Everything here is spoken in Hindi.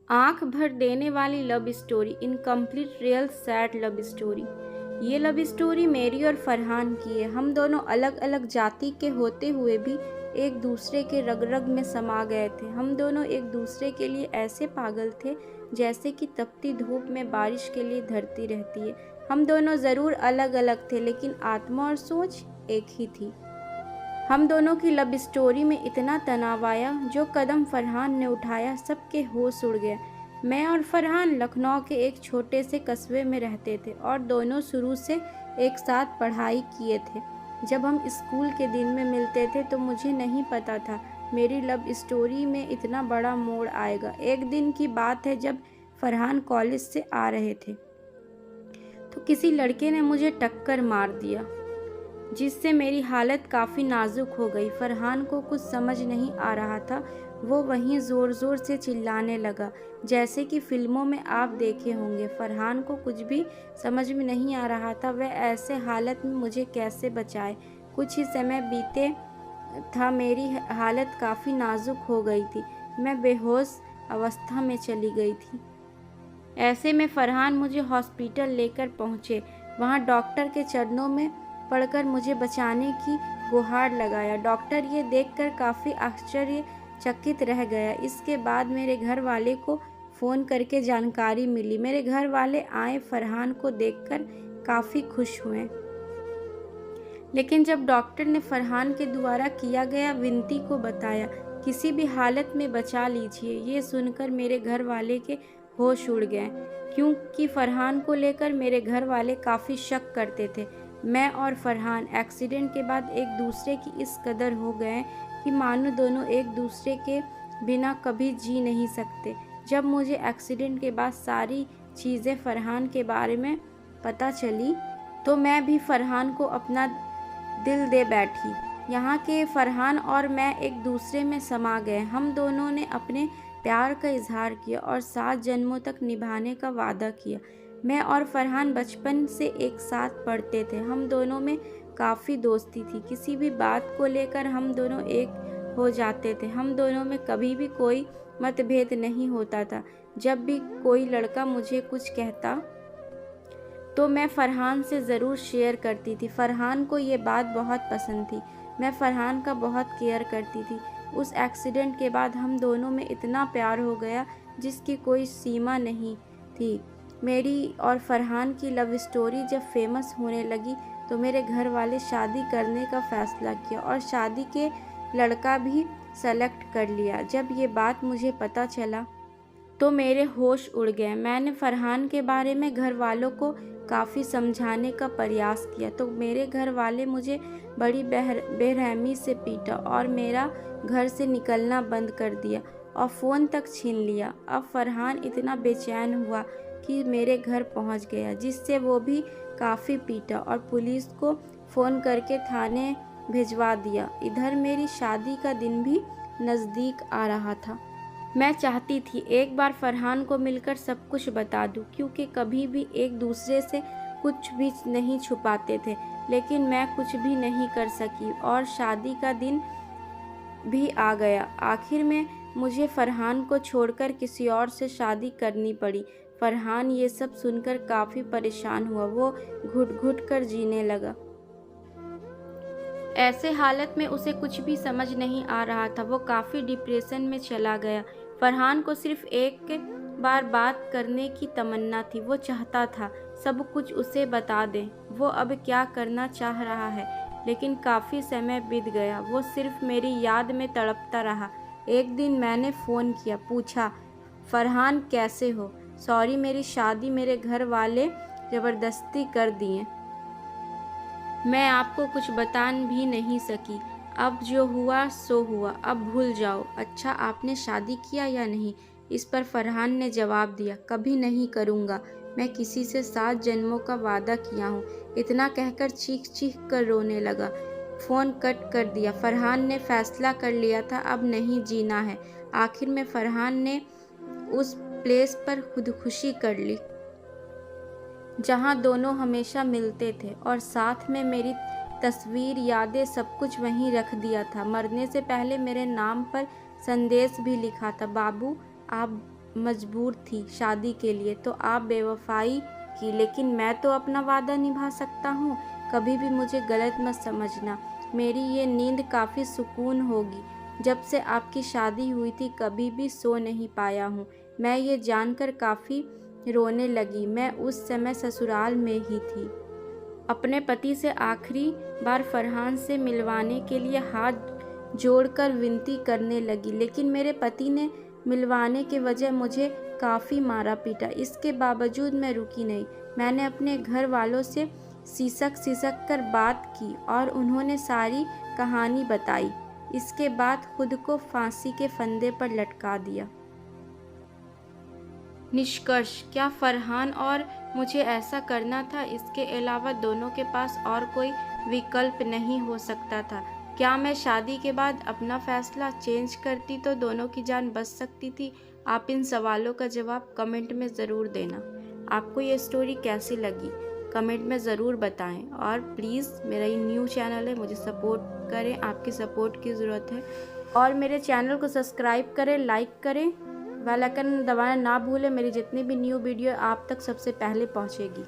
आंख भर देने वाली love story, incomplete real sad love story. ये लव स्टोरी मेरी और फरहान की है। हम दोनों अलग अलग जाति के होते हुए भी एक दूसरे के रग रग में समा गए थे। हम दोनों एक दूसरे के लिए ऐसे पागल थे जैसे कि तपती धूप में बारिश के लिए धरती रहती है। हम दोनों ज़रूर अलग अलग थे, लेकिन आत्मा और सोच एक ही थी। हम दोनों की लव स्टोरी में इतना तनाव आया, जो कदम फरहान ने उठाया सबके होश उड़ गए। मैं और फरहान लखनऊ के एक छोटे से कस्बे में रहते थे और दोनों शुरू से एक साथ पढ़ाई किए थे। जब हम स्कूल के दिन में मिलते थे तो मुझे नहीं पता था मेरी लव स्टोरी में इतना बड़ा मोड़ आएगा। एक दिन की बात है, जब फरहान कॉलेज से आ रहे थे तो किसी लड़के ने मुझे टक्कर मार दिया, जिससे मेरी हालत काफ़ी नाजुक हो गई। फरहान को कुछ समझ नहीं आ रहा था। वो वहीं ज़ोर ज़ोर से चिल्लाने लगा, जैसे कि फ़िल्मों में आप देखे होंगे। फरहान को कुछ भी समझ में नहीं आ रहा था वह ऐसे हालत में मुझे कैसे बचाए। कुछ ही समय बीते था, मेरी हालत काफ़ी नाजुक हो गई थी। मैं बेहोश अवस्था में चली गई थी। ऐसे में फरहान मुझे हॉस्पिटल लेकर पहुँचे। वहाँ डॉक्टर के चरणों में पड़कर मुझे बचाने की गुहार लगाया। डॉक्टर ये देखकर काफ़ी आश्चर्यचकित रह गया। इसके बाद मेरे घर वाले को फ़ोन करके जानकारी मिली। मेरे घर वाले आए, फरहान को देखकर काफ़ी खुश हुए। लेकिन जब डॉक्टर ने फरहान के द्वारा किया गया विनती को बताया, किसी भी हालत में बचा लीजिए, ये सुनकर मेरे घर वाले के होश उड़ गए, क्योंकि फरहान को लेकर मेरे घर वाले काफ़ी शक करते थे। मैं और फरहान एक्सीडेंट के बाद एक दूसरे की इस कदर हो गए कि मानो दोनों एक दूसरे के बिना कभी जी नहीं सकते। जब मुझे एक्सीडेंट के बाद सारी चीज़ें फरहान के बारे में पता चली तो मैं भी फरहान को अपना दिल दे बैठी। यहाँ के फरहान और मैं एक दूसरे में समा गए। हम दोनों ने अपने प्यार का इजहार किया और 7 जन्मों तक निभाने का वादा किया। मैं और फरहान बचपन से एक साथ पढ़ते थे। हम दोनों में काफ़ी दोस्ती थी। किसी भी बात को लेकर हम दोनों एक हो जाते थे। हम दोनों में कभी भी कोई मतभेद नहीं होता था। जब भी कोई लड़का मुझे कुछ कहता तो मैं फरहान से ज़रूर शेयर करती थी। फरहान को ये बात बहुत पसंद थी। मैं फरहान का बहुत केयर करती थी। उस एक्सीडेंट के बाद हम दोनों में इतना प्यार हो गया जिसकी कोई सीमा नहीं थी। मेरी और फरहान की लव स्टोरी जब फेमस होने लगी तो मेरे घर वाले शादी करने का फ़ैसला किया और शादी के लड़का भी सेलेक्ट कर लिया। जब ये बात मुझे पता चला तो मेरे होश उड़ गए। मैंने फरहान के बारे में घर वालों को काफ़ी समझाने का प्रयास किया तो मेरे घर वाले मुझे बड़ी बेरहमी से पीटा और मेरा घर से निकलना बंद कर दिया और फ़ोन तक छीन लिया। अब फरहान इतना बेचैन हुआ कि मेरे घर पहुंच गया, जिससे वो भी काफ़ी पीटा और पुलिस को फ़ोन करके थाने भिजवा दिया। इधर मेरी शादी का दिन भी नज़दीक आ रहा था। मैं चाहती थी एक बार फरहान को मिलकर सब कुछ बता दूं, क्योंकि कभी भी एक दूसरे से कुछ भी नहीं छुपाते थे, लेकिन मैं कुछ भी नहीं कर सकी और शादी का दिन भी आ गया। आखिर में मुझे फरहान को छोड़कर किसी और से शादी करनी पड़ी। फरहान ये सब सुनकर काफ़ी परेशान हुआ। वो घुट घुट कर जीने लगा। ऐसे हालत में उसे कुछ भी समझ नहीं आ रहा था। वो काफ़ी डिप्रेशन में चला गया। फरहान को सिर्फ एक बार बात करने की तमन्ना थी। वो चाहता था सब कुछ उसे बता दें, वो अब क्या करना चाह रहा है। लेकिन काफ़ी समय बीत गया, वो सिर्फ मेरी याद में तड़पता रहा। एक दिन मैंने फ़ोन किया, पूछा, फरहान कैसे हो? सॉरी, मेरी शादी मेरे घर वाले ज़बरदस्ती कर दिए। मैं आपको कुछ बता भी नहीं सकी। अब जो हुआ सो हुआ, अब भूल जाओ। अच्छा, आपने शादी किया या नहीं? इस पर फरहान ने जवाब दिया, कभी नहीं करूँगा। मैं किसी से 7 जन्मों का वादा किया हूँ। इतना कहकर चीख चीख कर रोने लगा। फ़ोन कट कर दिया। फरहान ने फैसला कर लिया था अब नहीं जीना है। आखिर में फरहान ने उस प्लेस पर खुदकुशी कर ली जहाँ दोनों हमेशा मिलते थे, और साथ में मेरी तस्वीर, यादें, सब कुछ वहीं रख दिया था। मरने से पहले मेरे नाम पर संदेश भी लिखा था, बाबू आप मजबूर थी शादी के लिए तो आप बेवफाई की, लेकिन मैं तो अपना वादा निभा सकता हूँ। कभी भी मुझे गलत मत समझना। मेरी ये नींद काफ़ी सुकून होगी। जब से आपकी शादी हुई थी कभी भी सो नहीं पाया हूँ। मैं ये जानकर काफ़ी रोने लगी। मैं उस समय ससुराल में ही थी। अपने पति से आखिरी बार फरहान से मिलवाने के लिए हाथ जोड़कर विनती करने लगी, लेकिन मेरे पति ने मिलवाने के वजह मुझे काफ़ी मारा पीटा। इसके बावजूद मैं रुकी नहीं। मैंने अपने घर वालों से सिसक कर बात की और उन्होंने सारी कहानी बताई। इसके बाद खुद को फांसी के फंदे पर लटका दिया। निष्कर्ष, क्या फरहान और मुझे ऐसा करना था? इसके अलावा दोनों के पास और कोई विकल्प नहीं हो सकता था। क्या मैं शादी के बाद अपना फैसला चेंज करती तो दोनों की जान बच सकती थी? आप इन सवालों का जवाब कमेंट में ज़रूर देना। आपको ये स्टोरी कैसी लगी कमेंट में ज़रूर बताएं और प्लीज़ मेरा ये न्यू चैनल है, मुझे सपोर्ट करें, आपकी सपोर्ट की ज़रूरत है। और मेरे चैनल को सब्सक्राइब करें, लाइक करें, बेल आइकन दबाना ना भूलें। मेरी जितनी भी न्यू वीडियो आप तक सबसे पहले पहुंचेगी।